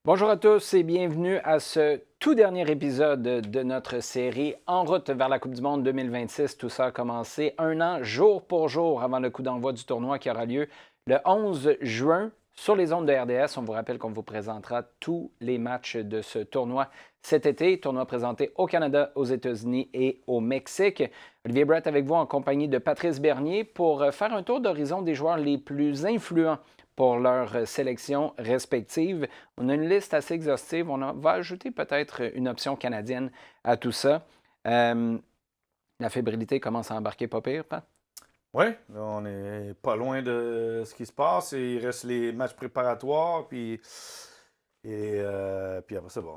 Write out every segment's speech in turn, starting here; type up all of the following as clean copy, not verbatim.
Bonjour à tous et bienvenue à ce tout dernier épisode de notre série En route vers la Coupe du Monde 2026. Tout ça a commencé un an, jour pour jour, avant le coup d'envoi du tournoi qui aura lieu le 11 juin sur les ondes de RDS. On vous rappelle qu'on vous présentera tous les matchs de ce tournoi cet été. Tournoi présenté au Canada, aux États-Unis et au Mexique. Olivier Brett avec vous en compagnie de Patrice Bernier pour faire un tour d'horizon des joueurs les plus influents pour leur sélection respective. On a une liste assez exhaustive. Va ajouter peut-être une option canadienne à tout ça. La fébrilité commence à embarquer pas pire, Pat? Oui, on n'est pas loin de ce qui se passe. Il reste les matchs préparatoires, puis après ça, bon,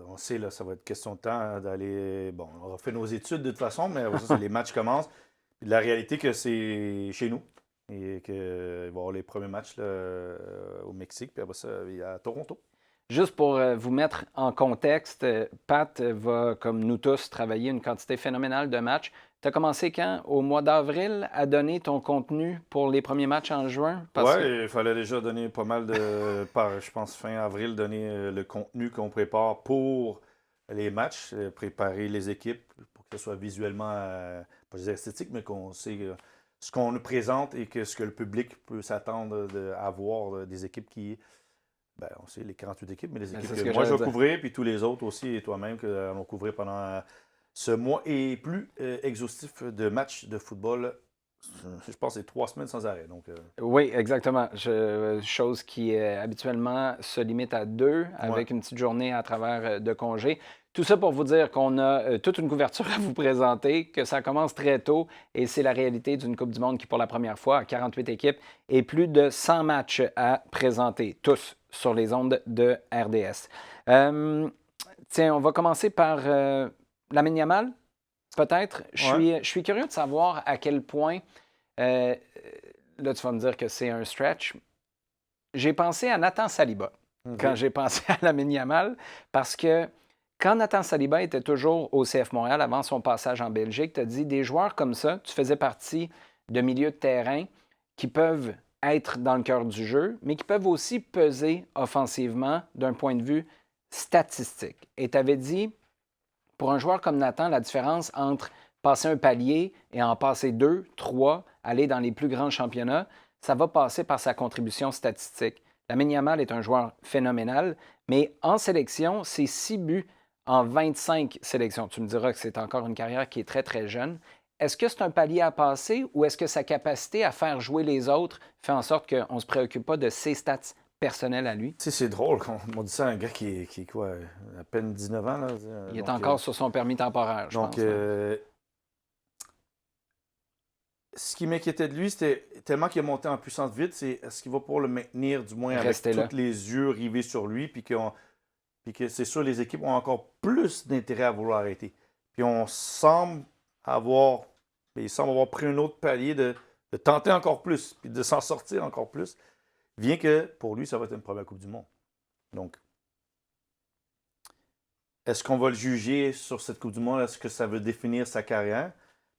on sait, là, ça va être question de temps d'aller. Bon, on a fait nos études de toute façon, mais après ça, les matchs commencent. Puis la réalité que c'est chez nous et qu'il va y avoir les premiers matchs là, au Mexique, puis après ça, à Toronto. Juste pour vous mettre en contexte, Pat va, comme nous tous, travailler une quantité phénoménale de matchs. Tu as commencé quand? Au mois d'avril à donner ton contenu pour les premiers matchs en juin? Oui, Parce que il fallait déjà donner pas mal je pense, fin avril, donner le contenu qu'on prépare pour les matchs, préparer les équipes pour que ce soit visuellement, pas dire esthétique, mais qu'on sait ce qu'on nous présente et que ce que le public peut s'attendre à voir des équipes ben, on sait les 48 équipes, mais les équipes c'est ce que que moi je j'allais vais dire. couvrir, puis tous les autres aussi, et toi-même, que allons couvrir pendant ce mois et plus exhaustif de matchs de football. Je pense que c'est 3 semaines sans arrêt. Donc, Oui, exactement. Chose qui habituellement se limite à deux, ouais. avec une petite journée à travers de congés. Tout ça pour vous dire qu'on a toute une couverture à vous présenter, que ça commence très tôt et c'est la réalité d'une Coupe du Monde qui, pour la première fois, a 48 équipes et plus de 100 matchs à présenter, tous sur les ondes de RDS. Euh, Tiens, on va commencer par Lamine Yamal, peut-être. Ouais. Je suis curieux de savoir à quel point. euh, Là, tu vas me dire que c'est un stretch. J'ai pensé à Nathan Saliba quand OK. j'ai pensé à Lamine Yamal parce que quand Nathan Saliba était toujours au CF Montréal avant son passage en Belgique, tu as dit des joueurs comme ça, tu faisais partie de milieux de terrain qui peuvent être dans le cœur du jeu, mais qui peuvent aussi peser offensivement d'un point de vue statistique. Et tu avais dit, pour un joueur comme Nathan, la différence entre passer un palier et en passer deux, trois, aller dans les plus grands championnats, ça va passer par sa contribution statistique. Lamine Yamal est un joueur phénoménal, mais en sélection, c'est 6 buts en 25 sélections. Tu me diras que c'est encore une carrière qui est très, très jeune. Est-ce que c'est un palier à passer ou est-ce que sa capacité à faire jouer les autres fait en sorte qu'on ne se préoccupe pas de ses stats personnelles à lui? Tu sais, c'est drôle qu'on m'a dit ça à un gars qui est quoi, à peine 19 ans, là. Il est encore sur son permis temporaire, je Donc pense, là. ce qui m'inquiétait de lui, c'était tellement qu'il est monté en puissance vite, c'est est-ce qu'il va pouvoir le maintenir, du moins avec Restez tous là. les yeux rivés sur lui, puis que c'est sûr, les équipes ont encore plus d'intérêt à vouloir arrêter. Puis avoir, il semble avoir pris un autre palier de tenter encore plus, puis de s'en sortir encore plus. Bien que pour lui, ça va être une première Coupe du Monde. Donc, est-ce qu'on va le juger sur cette Coupe du Monde? Est-ce que ça veut définir sa carrière?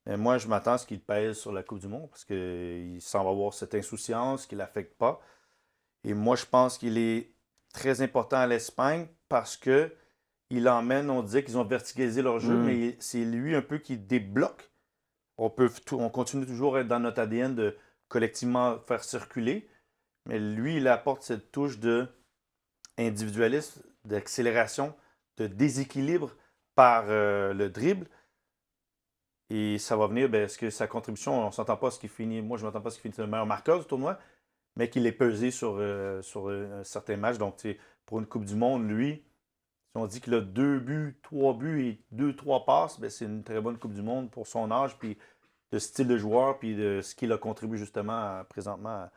Mais moi, je m'attends à ce qu'il pèse sur la Coupe du Monde parce qu'il semble avoir cette insouciance qui ne l'affecte pas. Et moi, je pense qu'il est très important à l'Espagne parce que il emmène, on disait qu'ils ont verticalisé leur jeu, Mm. mais c'est lui un peu qui débloque. On continue toujours à être dans notre ADN de collectivement faire circuler, mais lui, il apporte cette touche de individualisme, d'accélération, de déséquilibre par le dribble. Et ça va venir, ben, est-ce que sa contribution, on ne s'entend pas ce qui finit, moi je ne m'entends pas ce qui finit le meilleur marqueur du tournoi, mais qu'il est pesé sur un certain match. Donc, pour une Coupe du Monde, lui, si on dit qu'il a 2 buts, 3 buts et 2, 3 passes, ben, c'est une très bonne Coupe du Monde pour son âge, puis le style de joueur, puis de ce qu'il a contribué justement présentement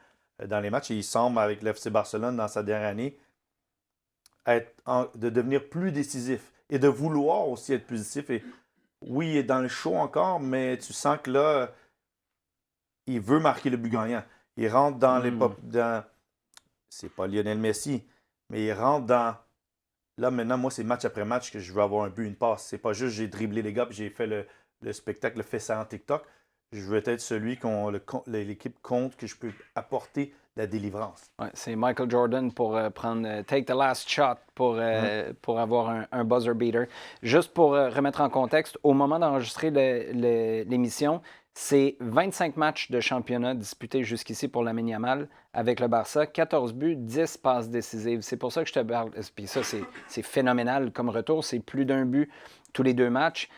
dans les matchs. Et il semble, avec l'FC Barcelone dans sa dernière année, de devenir plus décisif et de vouloir aussi être plus décisif. Et oui, il est dans le show encore, mais tu sens que là, il veut marquer le but gagnant. Il rentre dans les Mm. c'est pas Lionel Messi, mais il rentre dans. Là, maintenant, moi, c'est match après match que je veux avoir un but, une passe. C'est pas juste j'ai dribblé les gars puis j'ai fait le spectacle, le fait ça en TikTok. je veux être celui qu'on l'équipe compte que je peux apporter la délivrance. Ouais, c'est Michael Jordan pour prendre Take the last shot pour avoir un buzzer beater. Juste pour remettre en contexte, au moment d'enregistrer l'émission, c'est 25 matchs de championnat disputés jusqu'ici pour Lamine Yamal avec le Barça, 14 buts, 10 passes décisives. C'est pour ça que je te parle. Puis ça, c'est phénoménal comme retour. C'est plus d'un but tous les 2 matchs,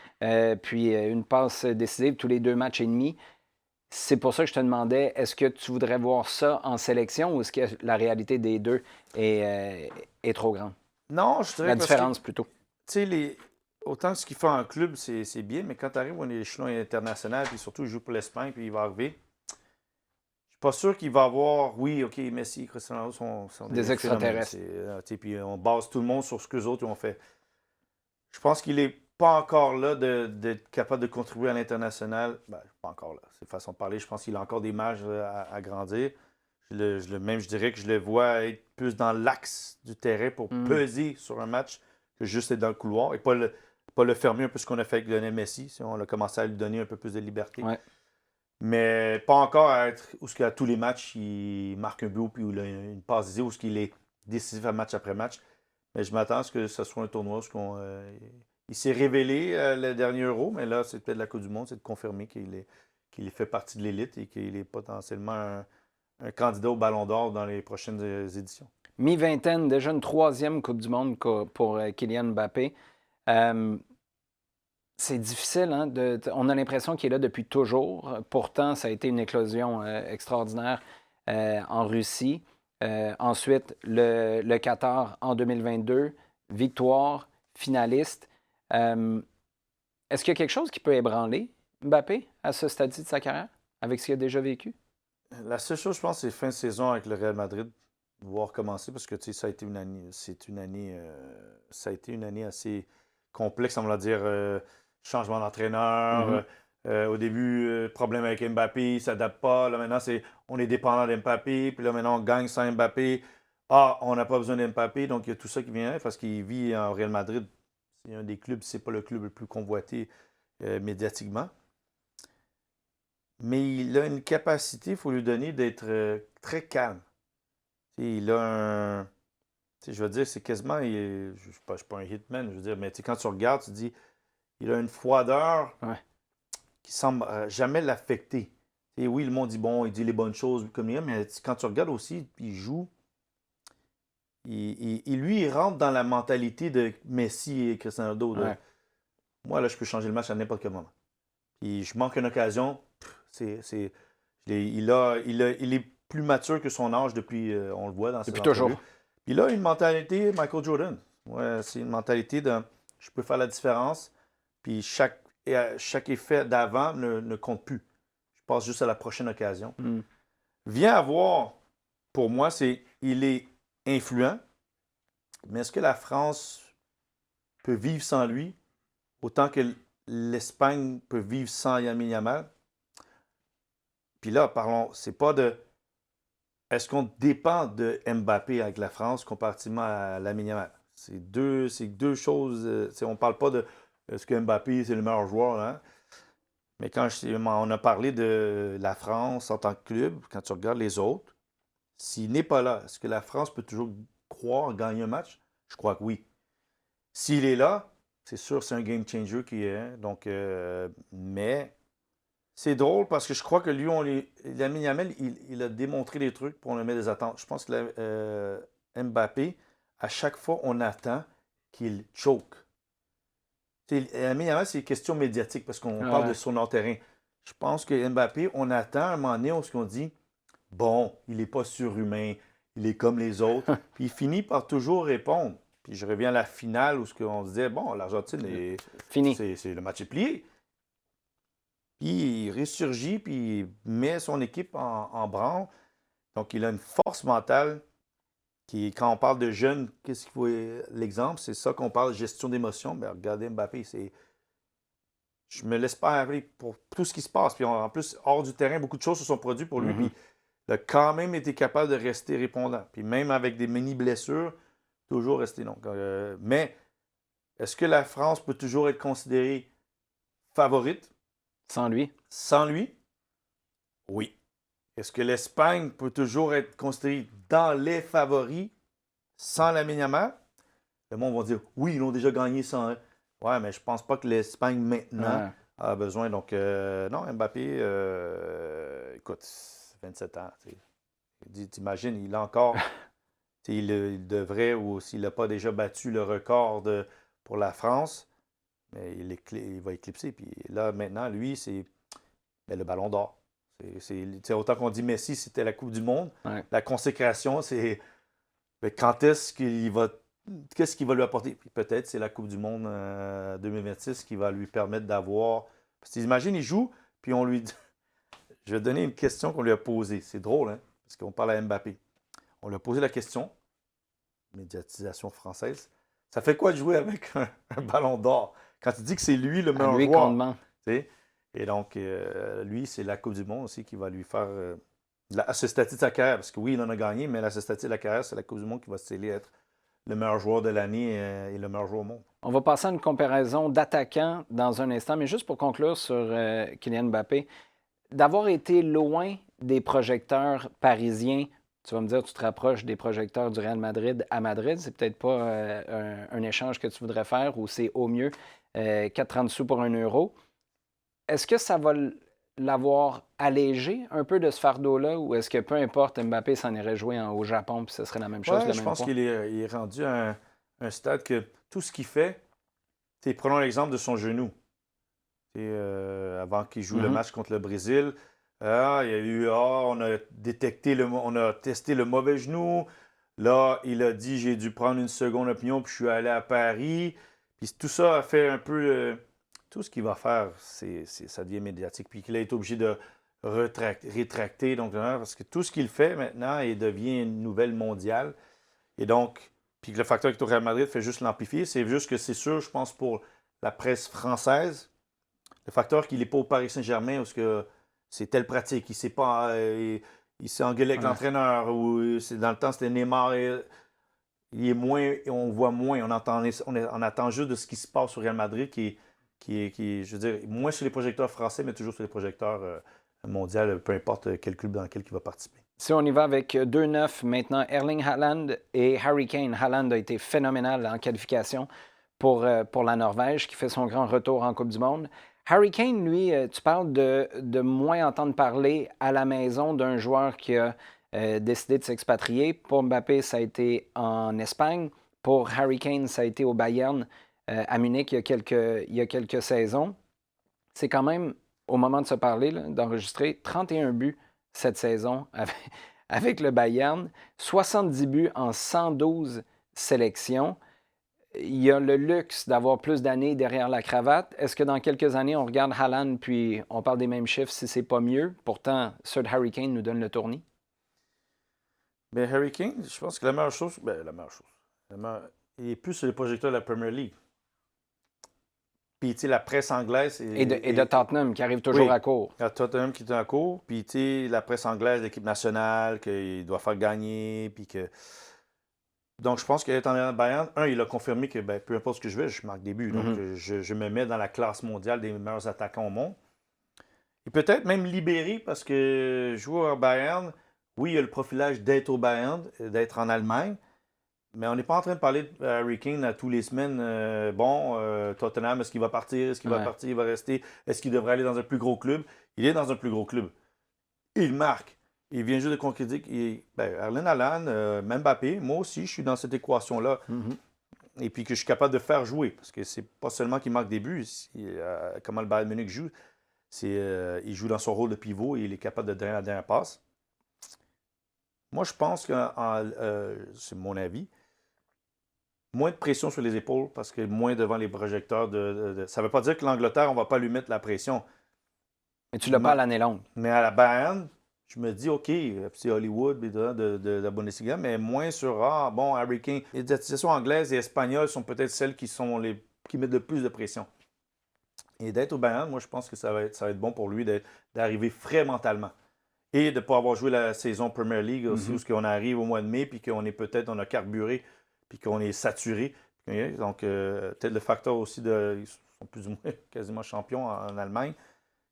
puis une passe décisive tous les 2 matchs et demi. C'est pour ça que je te demandais, est-ce que tu voudrais voir ça en sélection ou est-ce que la réalité des deux est trop grande? Non, je dirais La parce que, différence plutôt. tu sais, autant ce qu'il fait en club, c'est bien, mais quand tu arrives au échelon international, puis surtout, il joue pour l'Espagne, puis il va arriver, je suis pas sûr qu'il va avoir, oui, OK, Messi, Cristiano Ronaldo sont Des des phénomènes. extraterrestres. Tu sais, puis on base tout le monde sur ce qu'eux autres ont fait. Je pense qu'il n'est pas encore là d'être capable de contribuer à l'international. Ben, pas encore là. C'est façon de parler. Je pense qu'il a encore des marges à grandir. Même, je dirais que je le vois être plus dans l'axe du terrain pour peser sur un match que juste être dans le couloir et pas le fermer un peu ce qu'on a fait avec Lionel Messi. Si on a commencé à lui donner un peu plus de liberté. Ouais. Mais pas encore à être où ce qu'à tous les matchs, il marque un but puis où il a une passe décisive, où ce qu'il est décisif à match après match. Mais je m'attends à ce que ce soit un tournoi où il s'est révélé le dernier Euro, mais là, c'est peut-être la Coupe du Monde, c'est de confirmer qu'il fait partie de l'élite et qu'il est potentiellement un candidat au Ballon d'Or dans les prochaines éditions. Mi-vingtaine, déjà une 3e Coupe du Monde pour Kylian Mbappé. C'est difficile, hein? On a l'impression qu'il est là depuis toujours. Pourtant, ça a été une éclosion extraordinaire en Russie. Ensuite, le Qatar en 2022, victoire, finaliste. Est-ce qu'il y a quelque chose qui peut ébranler Mbappé à ce stade de sa carrière, avec ce qu'il a déjà vécu? La seule chose, je pense, c'est fin de saison avec le Real Madrid, voir commencer, parce que ça a été une année, ça a été une année assez complexe, on va dire, changement d'entraîneur. Au début, problème avec Mbappé, il ne s'adapte pas. Là, maintenant, on est dépendant d'Mbappé. Puis là, maintenant, on gagne sans Mbappé. Ah, on n'a pas besoin d'Mbappé. Donc, il y a tout ça qui vient parce qu'il vit en Real Madrid. C'est un des clubs, c'est pas le club le plus convoité médiatiquement. Mais il a une capacité, il faut lui donner, d'être très calme. Il a un. Je veux dire, c'est quasiment. Je ne suis pas un hitman, je veux dire, mais quand tu regardes, tu dis, il a une froideur qui semble jamais l'affecter. Oui, le monde dit bon, il dit les bonnes choses comme il est, mais quand tu regardes aussi, il joue. Il rentre dans la mentalité de Messi et Cristiano Ronaldo. Ouais. Moi, là, je peux changer le match à n'importe quel moment. Puis je manque une occasion. Il est plus mature que son âge depuis, on le voit dans ses Depuis toujours. entrevues. Puis là, une mentalité Michael Jordan. Ouais, c'est une mentalité de je peux faire la différence. Puis chaque effet d'avant ne compte plus. Je passe juste à la prochaine occasion. Vient à voir, pour moi, il est influent. Mais est-ce que la France peut vivre sans lui autant que l'Espagne peut vivre sans Lamine Yamal? Puis là, parlons, c'est pas de. Est-ce qu'on dépend de Mbappé avec la France comparativement à Lamine Yamal? C'est deux choses. On ne parle pas de est-ce que Mbappé c'est le meilleur joueur, hein? Mais quand on a parlé de la France en tant que club, quand tu regardes les autres, s'il n'est pas là, est-ce que la France peut toujours croire gagner un match? Je crois que oui. S'il est là, c'est sûr c'est un game changer qui est. Hein? Donc, mais c'est drôle parce que je crois que lui, Lamine Yamal, il a démontré des trucs pour on lui met des attentes. Je pense que Mbappé, à chaque fois, on attend qu'il choke. Lamine Yamal, c'est une question médiatique parce qu'on parle de son terrain. Je pense que Mbappé, on attend à un moment donné où on dit bon, il n'est pas surhumain, il est comme les autres. Puis il finit par toujours répondre. Puis je reviens à la finale où on se disait bon, l'Argentine, Fini. Le match est plié. Puis il ressurgit, puis il met son équipe en branle. Donc, il a une force mentale qui, quand on parle de jeunes, qu'est-ce qu'il faut. L'exemple, c'est ça qu'on parle de gestion d'émotions. Bien, regardez Mbappé, je me laisse pas aller pour tout ce qui se passe. Puis en plus, hors du terrain, beaucoup de choses se sont produites pour lui. Puis il a quand même été capable de rester répondant. Puis même avec des mini-blessures, toujours rester long. Mais est-ce que la France peut toujours être considérée favorite? Sans lui? Sans lui? Oui. Est-ce que l'Espagne peut toujours être considérée dans les favoris sans Lamine Yamal? Le monde va dire oui, ils l'ont déjà gagné sans. Ouais, mais je pense pas que l'Espagne maintenant Ouais. a besoin. Donc, non, Mbappé, écoute, 27 ans. T'imagines, il a encore. Il devrait, ou s'il n'a pas déjà battu le record pour la France, mais il va éclipser. Puis là, maintenant, lui, c'est le ballon d'or. Autant qu'on dit Messi, c'était la Coupe du Monde. Ouais. La consécration, c'est quand est-ce qu'il va. Qu'est-ce qu'il va lui apporter? Puis peut-être c'est la Coupe du Monde 2026 qui va lui permettre d'avoir. Parce qu'imagine, il joue, puis on lui dit. Je vais donner une question qu'on lui a posée. C'est drôle, hein? Parce qu'on parle à Mbappé. On lui a posé la question, médiatisation française. Ça fait quoi de jouer avec un ballon d'or? Quand tu dis que c'est lui le À meilleur lui qu'on joueur. demande. Et donc, lui, c'est la Coupe du Monde aussi qui va lui faire. À ce statut de sa carrière, parce que oui, il en a gagné, mais à ce statut de la carrière, c'est la Coupe du Monde qui va se sceller être le meilleur joueur de l'année et le meilleur joueur au monde. On va passer à une comparaison d'attaquants dans un instant, mais juste pour conclure sur Kylian Mbappé, d'avoir été loin des projecteurs parisiens, tu vas me dire, tu te rapproches des projecteurs du Real Madrid à Madrid, c'est peut-être pas un échange que tu voudrais faire ou c'est au mieux 4,30 sous pour 1 euro. Est-ce que ça va l'avoir allégé un peu de ce fardeau-là ou est-ce que peu importe, Mbappé s'en irait jouer au Japon puis ce serait la même chose, Ouais, le je même pense poids? qu'il est rendu à un stade que tout ce qu'il fait, prenons l'exemple de son genou. Avant qu'il joue le Mhm. match contre le Brésil, il y a eu, on a détecté, on a testé le mauvais genou. Là, il a dit, j'ai dû prendre une seconde opinion, puis je suis allé à Paris. Puis tout ça a fait un peu. Tout ce qu'il va faire, ça devient médiatique. Puis qu'il a été obligé de rétracter. Donc, parce que tout ce qu'il fait maintenant, il devient une nouvelle mondiale. Et donc, puis que le facteur qui est au Real Madrid fait juste l'amplifier. C'est juste que c'est sûr, je pense, pour la presse française, le facteur qu'il n'est pas au Paris Saint-Germain, parce que c'est telle pratique, il s'est pas. Il s'est engueulé avec Ouais. l'entraîneur, ou dans le temps, c'était Neymar. Il est moins, on voit moins, on attend juste de ce qui se passe au Real Madrid, je veux dire, moins sur les projecteurs français, mais toujours sur les projecteurs mondiaux, peu importe quel club dans lequel il va participer. Si on y va avec 2-9 maintenant, Erling Haaland et Harry Kane. Haaland a été phénoménal en qualification pour la Norvège, qui fait son grand retour en Coupe du Monde. Harry Kane, lui, tu parles de moins entendre parler à la maison d'un joueur qui a décidé de s'expatrier. Pour Mbappé, ça a été en Espagne. Pour Harry Kane, ça a été au Bayern, à Munich, il y a quelques saisons. C'est quand même, au moment de se parler, d'enregistrer 31 buts cette saison avec le Bayern, 70 buts en 112 sélections. Il y a le luxe d'avoir plus d'années derrière la cravate. Est-ce que dans quelques années, on regarde Haaland puis on parle des mêmes chiffres si c'est pas mieux? Pourtant, ceux de Harry Kane nous donnent le tournis. Mais Harry Kane, je pense que la meilleure chose, la meilleure chose, il est plus sur les projecteurs de la Premier League. Puis, la presse anglaise. Et de Tottenham, qui arrive toujours Oui, à court. il y a Tottenham qui est en cours. Puis, la presse anglaise, l'équipe nationale, qu'il doit faire gagner. Puis que. Donc, je pense qu'il est en Bayern. Il a confirmé que peu importe ce que je vais, je marque des buts. Donc, Mhm. je me mets dans la classe mondiale des meilleurs attaquants au monde. Et peut-être même libéré parce que jouer au Bayern, oui, il y a le profilage d'être au Bayern, d'être en Allemagne. Mais on n'est pas en train de parler de Harry Kane à tous les semaines. Tottenham, est-ce qu'il va partir? Est-ce qu'il va Ouais. partir? Il va rester? Est-ce qu'il devrait aller dans un plus gros club? Il est dans un plus gros club. Il marque. Il vient juste de concrétiser. Erling Haaland, Mbappé, moi aussi, je suis dans cette équation-là. Mhm. Et puis que je suis capable de faire jouer. Parce que c'est pas seulement qu'il marque des buts. Comment le Bayern Munich joue, il joue dans son rôle de pivot et il est capable de donner la dernière passe. Moi, je pense que, c'est mon avis, moins de pression sur les épaules parce que moins devant les projecteurs. Ça ne veut pas dire que l'Angleterre, on ne va pas lui mettre la pression. Mais tu l'as pas Mais, à l'année longue. mais à la Bayern, je me dis, OK, c'est Hollywood de la Bundesliga, mais moins sur, Harry Kane. Les associations anglaises et espagnoles sont peut-être celles qui mettent le plus de pression. Et d'être au Bayern, moi, je pense que ça va être bon pour lui d'arriver frais mentalement. Et de ne pas avoir joué la saison Premier League aussi, où on arrive au mois de mai, puis qu'on est on a carburé, puis qu'on est saturé. Donc, peut-être le facteur aussi ils sont plus ou moins quasiment champions en Allemagne,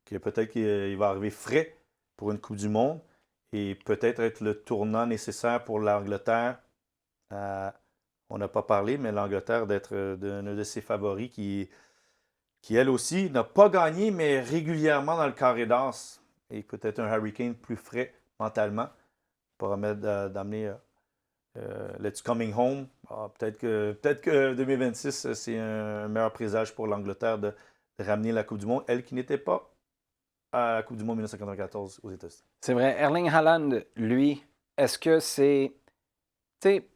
que peut-être qu'il va arriver frais pour une Coupe du Monde et peut-être être le tournant nécessaire pour l'Angleterre. On n'a pas parlé, mais l'Angleterre d'être un de ses favoris qui, elle aussi, n'a pas gagné, mais régulièrement dans le carré d'as. Et peut-être un Harry Kane plus frais mentalement pour permettre d'amener Let's Coming Home. Peut-être que 2026, c'est un meilleur présage pour l'Angleterre de ramener la Coupe du Monde, elle qui n'était pas à la Coupe du Monde 1994 aux États-Unis. C'est vrai. Erling Haaland, lui, est-ce que c'est... Tu sais,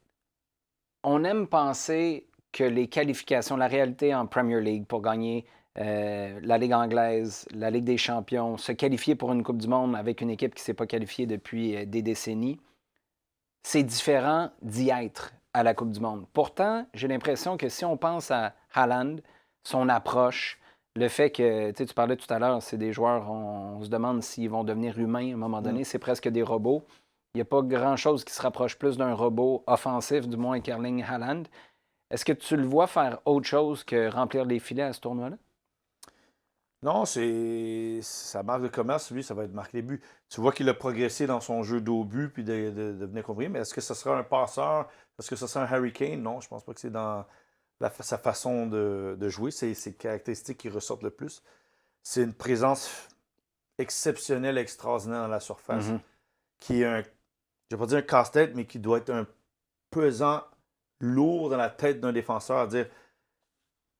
on aime penser que les qualifications, la réalité en Premier League pour gagner la Ligue anglaise, la Ligue des champions, se qualifier pour une Coupe du Monde avec une équipe qui ne s'est pas qualifiée depuis des décennies, c'est différent d'y être à la Coupe du Monde. Pourtant, j'ai l'impression que si on pense à Haaland, son approche, le fait que, tu parlais tout à l'heure, c'est des joueurs, on se demande s'ils vont devenir humains à un moment donné, c'est presque des robots. Il n'y a pas grand-chose qui se rapproche plus d'un robot offensif, du moins qu'Erling Haaland. Est-ce que tu le vois faire autre chose que remplir les filets à ce tournoi-là? Non, c'est sa marque de commerce, lui, ça va être marquer les buts. Tu vois qu'il a progressé dans son jeu d'au but puis de devenir compris, mais est-ce que ce sera un passeur? Est-ce que ce sera un Harry Kane? Non, je pense pas que c'est dans sa façon de jouer. C'est ses caractéristiques qui ressortent le plus. C'est une présence exceptionnelle, extraordinaire dans la surface, qui est je ne vais pas dire un casse-tête, mais qui doit être un pesant lourd dans la tête d'un défenseur, à dire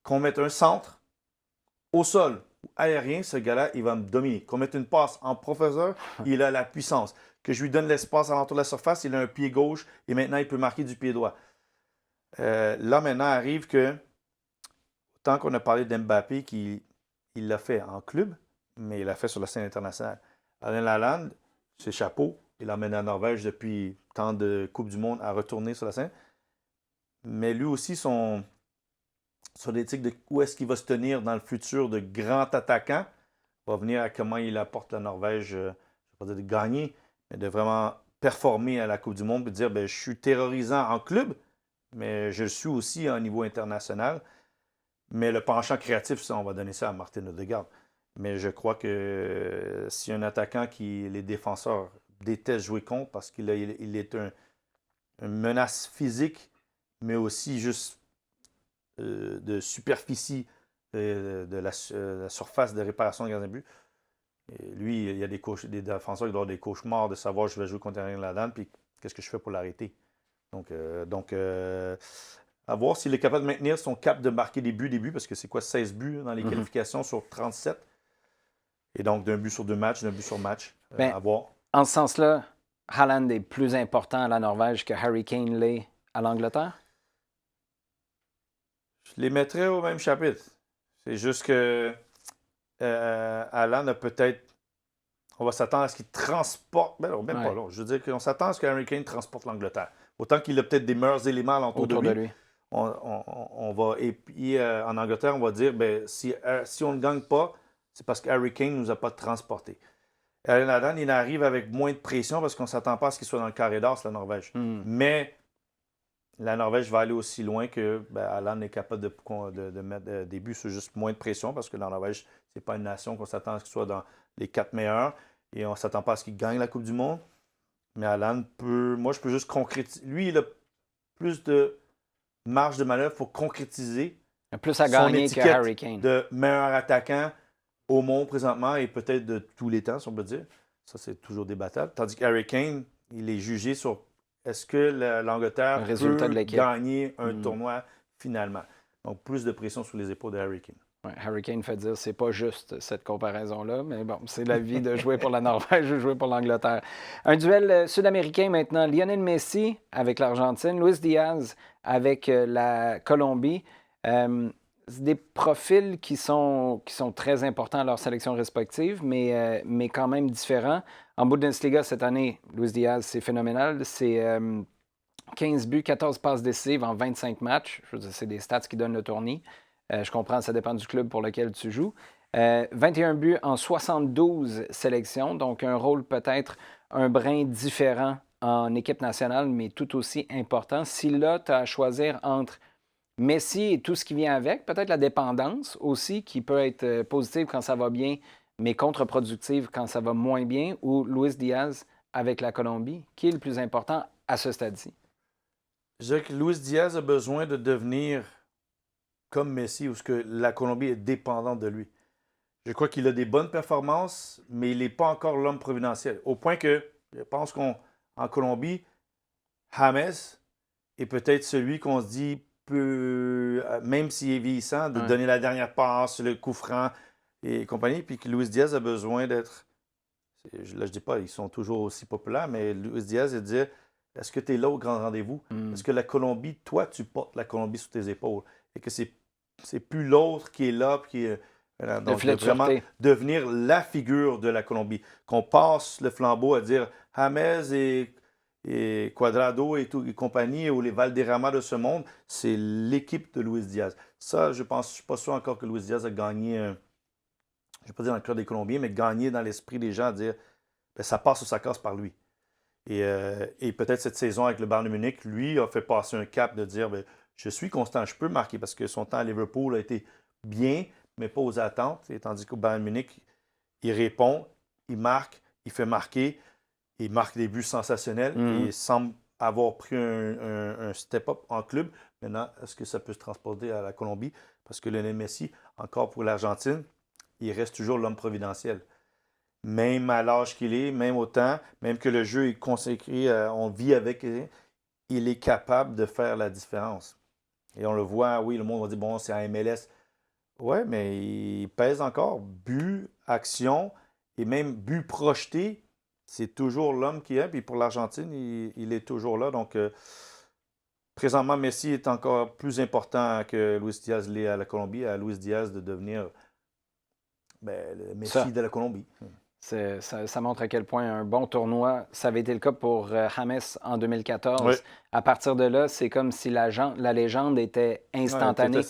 qu'on mette un centre au sol ou aérien, ce gars-là, il va me dominer. Qu'on mette une passe en professeur, il a la puissance. Que je lui donne l'espace à l'entour de la surface, il a un pied gauche et maintenant il peut marquer du pied droit. Là, maintenant, arrive que, tant qu'on a parlé d'Mbappé, il l'a fait en club, mais il l'a fait sur la scène internationale. Erling Haaland, c'est chapeau. Il emmène la Norvège depuis tant de Coupes du Monde à retourner sur la scène. Mais lui aussi, son éthique de où est-ce qu'il va se tenir dans le futur de grand attaquant va venir à comment il apporte la Norvège, je ne vais pas dire de gagner, mais de vraiment performer à la Coupe du Monde et dire je suis terrorisant en club, mais je le suis aussi à un niveau international. Mais le penchant créatif, ça, on va donner ça à Martin Odegaard. Mais je crois que si un attaquant qui les défenseurs détestent jouer contre parce qu'il est une menace physique, mais aussi juste de superficie de la surface de réparation de gardien de but. Et lui, il y a des défenseurs qui doivent avoir des cauchemars de savoir je vais jouer contre Erling Haaland, puis qu'est-ce que je fais pour l'arrêter. Donc à voir s'il est capable de maintenir son cap de marquer des buts, parce que c'est quoi, 16 buts dans les qualifications sur 37. Et donc, d'un but sur 2 matchs, d'un but sur match. À voir. En ce sens-là, Haaland est plus important à la Norvège que Harry Kane l'est à l'Angleterre? Je les mettrais au même chapitre. C'est juste que Haaland a peut-être... On va s'attendre à ce qu'il transporte... Ben non, même pas là. Je veux dire qu'on s'attend à ce que Harry Kane transporte l'Angleterre. Autant qu'il a peut-être des meilleurs éléments autour de lui. On va, et puis en Angleterre, on va dire si on ne gagne pas, c'est parce que Harry Kane ne nous a pas transporté. Erling Haaland, il arrive avec moins de pression parce qu'on ne s'attend pas à ce qu'il soit dans le carré d'as, la Norvège. Mais la Norvège va aller aussi loin que Haaland est capable de mettre des buts sur juste moins de pression parce que la Norvège, ce n'est pas une nation qu'on s'attend à ce qu'il soit dans les 4 meilleurs et on ne s'attend pas à ce qu'il gagne la Coupe du Monde. Mais Haaland moi, je peux juste concrétiser. Lui, il a plus de marge de manœuvre pour concrétiser plus à gagner que Harry Kane. De meilleur attaquant au monde présentement et peut-être de tous les temps, si on peut dire. Ça, c'est toujours débattable. Tandis qu'Harry Kane, il est jugé sur est-ce que l'Angleterre peut gagner un tournoi finalement. Donc, plus de pression sur les épaules de Harry Kane. Ouais, Harry Kane fait dire c'est pas juste cette comparaison-là, mais bon, c'est la vie de jouer pour la Norvège ou de jouer pour l'Angleterre. Un duel sud-américain maintenant. Lionel Messi avec l'Argentine, Luis Diaz avec la Colombie. C'est des profils qui sont très importants à leur sélection respective, mais quand même différents. En Bundesliga cette année, Luis Diaz, c'est phénoménal. C'est 15 buts, 14 passes décisives en 25 matchs. Je veux dire, c'est des stats qui donnent le tournis. Je comprends, ça dépend du club pour lequel tu joues. 21 buts en 72 sélections, donc un rôle peut-être un brin différent en équipe nationale, mais tout aussi important. Si là, tu as à choisir entre Messi et tout ce qui vient avec, peut-être la dépendance aussi, qui peut être positive quand ça va bien, mais contre-productive quand ça va moins bien, ou Luis Diaz avec la Colombie? Qui est le plus important à ce stade-ci? Je dirais que Luis Diaz a besoin de devenir comme Messi, où ce que la Colombie est dépendante de lui. Je crois qu'il a des bonnes performances, mais il n'est pas encore l'homme providentiel. Au point que je pense qu'en Colombie, James est peut-être celui qu'on se dit peut, même s'il est vieillissant, de donner la dernière passe, le coup franc et compagnie. Puis que Luis Diaz a besoin d'être. Là, je ne dis pas ils sont toujours aussi populaires, mais Luis Diaz, il dit est-ce que tu es là au grand rendez-vous? Est-ce que la Colombie, toi, tu portes la Colombie sous tes épaules? Et que c'est plus l'autre qui est là, puis qui est. Donc, filet de vraiment sûreté. devenir la figure de la Colombie. Qu'on passe le flambeau à dire James et Cuadrado et, tout, et compagnie, ou les Valderrama de ce monde, c'est l'équipe de Luis Diaz. Ça, je pense, je ne suis pas sûr encore que Luis Diaz a gagné, je ne vais pas dire dans le cœur des Colombiens, mais gagné dans l'esprit des gens à dire ben, ça passe ou ça casse par lui. Et peut-être cette saison avec le Bayern de Munich, lui, a fait passer un cap de dire ben, je suis constant, je peux marquer parce que son temps à Liverpool a été bien, mais pas aux attentes. Et tandis qu'au Bayern de Munich, il répond, il marque, il fait marquer, il marque des buts sensationnels et il semble avoir pris un step-up en club. Maintenant, est-ce que ça peut se transporter à la Colombie? Parce que Lionel Messi, encore pour l'Argentine, il reste toujours l'homme providentiel. Même à l'âge qu'il est, même au temps, même que le jeu est consacré, on vit avec, il est capable de faire la différence. Et on le voit, oui, le monde va dire, bon, c'est un MLS. Ouais, mais il pèse encore. But, action et même but projeté, c'est toujours l'homme qui est. Puis pour l'Argentine, il est toujours là. Donc, présentement, Messi est encore plus important que Luis Diaz l'est à la Colombie, à Luis Diaz de devenir le Messi de la Colombie. Ça montre à quel point un bon tournoi, ça avait été le cas pour James en 2014. Oui. À partir de là, c'est comme si la légende était instantanée.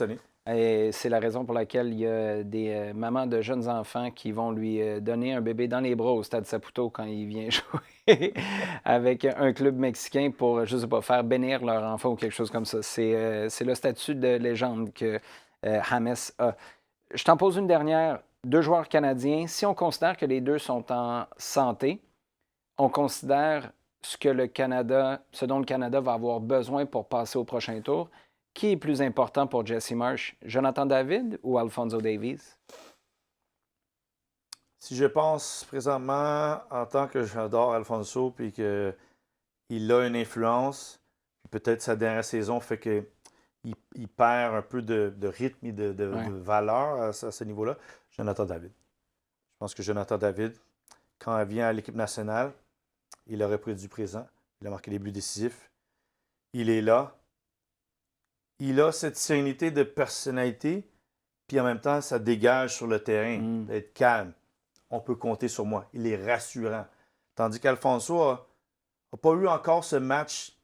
Et c'est la raison pour laquelle il y a des mamans de jeunes enfants qui vont lui donner un bébé dans les bras au Stade Saputo quand il vient jouer avec un club mexicain pour, je ne sais pas, faire bénir leur enfant ou quelque chose comme ça. C'est le statut de légende que James a. Je t'en pose une dernière. 2 joueurs canadiens. Si on considère que les deux sont en santé, on considère ce dont le Canada va avoir besoin pour passer au prochain tour. Qui est plus important pour Jesse Marsh, Jonathan David ou Alphonso Davies? Si je pense présentement, en tant que j'adore Alfonso, puis qu'il a une influence, peut-être sa dernière saison fait qu'il perd un peu de rythme et de valeur à ce niveau-là, Jonathan David. Je pense que Jonathan David, quand il vient à l'équipe nationale, il aurait pris du présent. Il a marqué des buts décisifs. Il est là. Il a cette sérénité de personnalité, puis en même temps, ça dégage sur le terrain, d'être calme. On peut compter sur moi. Il est rassurant. Tandis qu'Alfonso n'a pas eu encore ce match.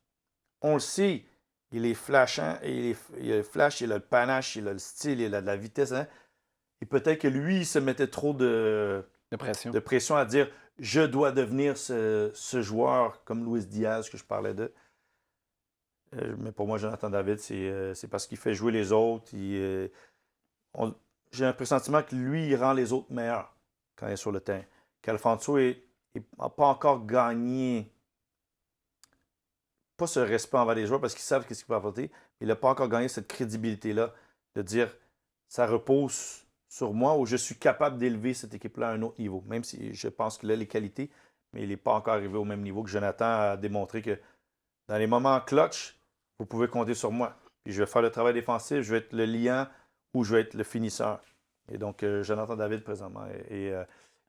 On le sait, il est flashant, il a le flash, il a le panache, il a le style, il a de la vitesse. Hein? Et peut-être que lui, il se mettait trop de pression à dire je dois devenir ce joueur comme Luis Diaz que je parlais de. Mais pour moi, Jonathan David, c'est parce qu'il fait jouer les autres. J'ai un pressentiment que lui, il rend les autres meilleurs quand il est sur le terrain. Qu'Alfonso n'a pas encore gagné, pas ce respect envers les joueurs parce qu'ils savent ce qu'il peut apporter, mais il n'a pas encore gagné cette crédibilité-là de dire ça repose sur moi ou je suis capable d'élever cette équipe-là à un autre niveau. Même si je pense qu'il a les qualités, mais il n'est pas encore arrivé au même niveau que Jonathan a démontré que dans les moments clutch, vous pouvez compter sur moi. Puis je vais faire le travail défensif, je vais être le liant ou je vais être le finisseur. Et donc, Jonathan David, présentement,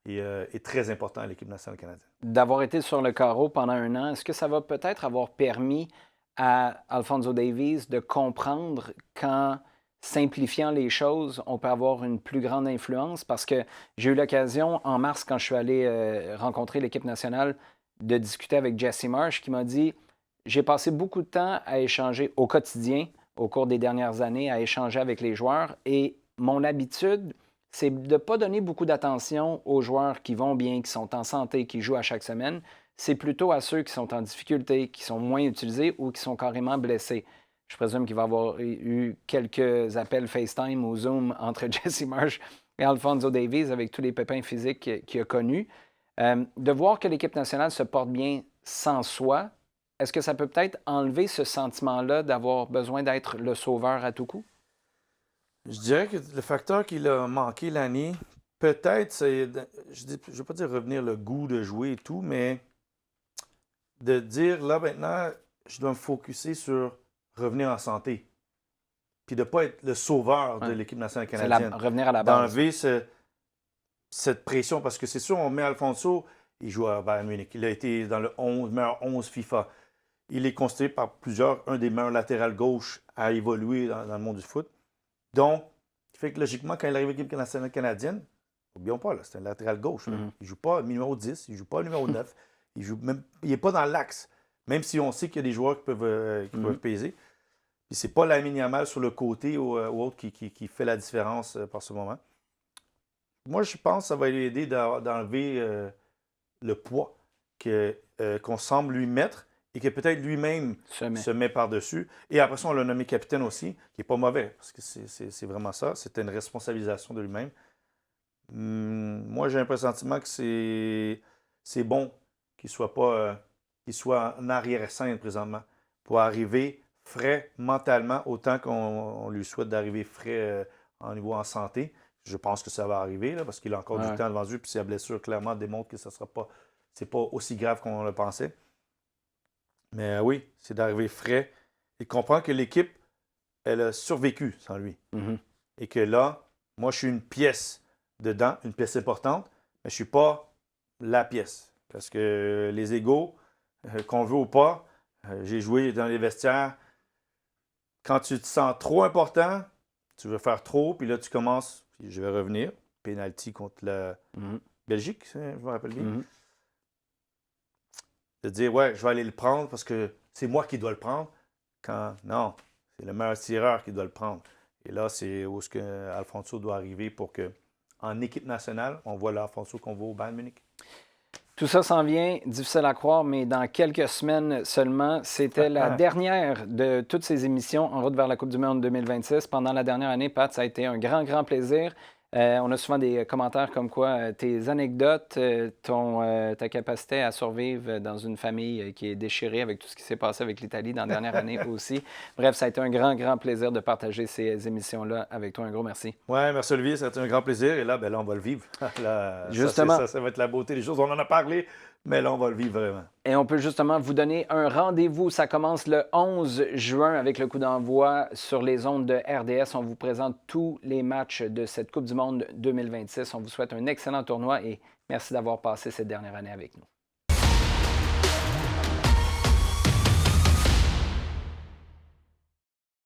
est très important à l'équipe nationale canadienne. D'avoir été sur le carreau pendant 1 an, est-ce que ça va peut-être avoir permis à Alphonso Davies de comprendre qu'en simplifiant les choses, on peut avoir une plus grande influence? Parce que j'ai eu l'occasion, en mars, quand je suis allé rencontrer l'équipe nationale, de discuter avec Jesse Marsh, qui m'a dit « J'ai passé beaucoup de temps à échanger au quotidien, au cours des dernières années, à échanger avec les joueurs, et mon habitude, c'est de ne pas donner beaucoup d'attention aux joueurs qui vont bien, qui sont en santé, qui jouent à chaque semaine. C'est plutôt à ceux qui sont en difficulté, qui sont moins utilisés ou qui sont carrément blessés. » Je présume qu'il va y avoir eu quelques appels FaceTime ou Zoom entre Jesse Marsh et Alphonso Davies avec tous les pépins physiques qu'il a connus. De voir que l'équipe nationale se porte bien sans soi, est-ce que ça peut peut-être enlever ce sentiment-là d'avoir besoin d'être le sauveur à tout coup? Je dirais que le facteur qu'il a manqué l'année, peut-être, c'est, je ne veux pas dire revenir le goût de jouer et tout, mais de dire là maintenant, je dois me focusser sur revenir en santé. Puis de ne pas être le sauveur de l'équipe nationale canadienne. Revenir à la base. D'enlever cette pression, parce que c'est sûr, on met Alphonso, il joue à Bayern Munich. Il a été dans le meilleur 11 FIFA. Il est considéré par plusieurs un des meilleurs latérales gauche à évoluer dans le monde du foot. Donc, ce qui fait que logiquement, quand il arrive à l'équipe nationale canadienne, n'oublions pas, c'est un latéral gauche. Il ne joue pas numéro 10, il ne joue pas numéro 9. Il n'est pas dans l'axe. Même si on sait qu'il y a des joueurs qui peuvent peser. Puis c'est pas Lamine Yamal sur le côté ou autre qui fait la différence par ce moment. Moi, je pense que ça va lui aider d'enlever le poids qu'on semble lui mettre et que peut-être lui-même se met par-dessus. Et après ça, on l'a nommé capitaine aussi, qui n'est pas mauvais, parce que c'est vraiment ça. C'était une responsabilisation de lui-même. Moi, j'ai un pressentiment que c'est bon qu'il soit en arrière-scène présentement pour arriver frais mentalement, autant qu'on lui souhaite d'arriver frais en santé. Je pense que ça va arriver, là, parce qu'il a encore du temps devant lui, puis sa blessure clairement démontre que c'est pas aussi grave qu'on le pensait. Mais oui, c'est d'arriver frais et de comprendre que l'équipe, elle a survécu sans lui. Et que là, moi, je suis une pièce dedans, une pièce importante, mais je ne suis pas la pièce. Parce que les égos, qu'on veut ou pas, j'ai joué dans les vestiaires. Quand tu te sens trop important, tu veux faire trop, puis là, tu commences, puis je vais revenir, pénalty contre la Belgique, je me rappelle bien. De dire, ouais, je vais aller le prendre parce que c'est moi qui dois le prendre. Quand, non, c'est le meilleur tireur qui doit le prendre. Et là, c'est où est-ce que Alphonso doit arriver pour que, en équipe nationale, on voit l'Alphonso qu'on voit au Bayern Munich. Tout ça s'en vient, difficile à croire, mais dans quelques semaines seulement. C'était la dernière de toutes ces émissions en route vers la Coupe du Monde 2026. Pendant la dernière année, Pat, ça a été un grand, grand plaisir. On a souvent des commentaires comme quoi tes anecdotes, ta capacité à survivre dans une famille qui est déchirée avec tout ce qui s'est passé avec l'Italie dans la dernière année aussi. Bref, ça a été un grand, grand plaisir de partager ces émissions-là avec toi. Un gros merci. Oui, merci Olivier, ça a été un grand plaisir. Et là, là on va le vivre. Là, justement. Ça va être la beauté des choses. On en a parlé, mais là, on va le vivre vraiment. Et on peut justement vous donner un rendez-vous. Ça commence le 11 juin avec le coup d'envoi sur les ondes de RDS. On vous présente tous les matchs de cette Coupe du Monde 2026. On vous souhaite un excellent tournoi et merci d'avoir passé cette dernière année avec nous.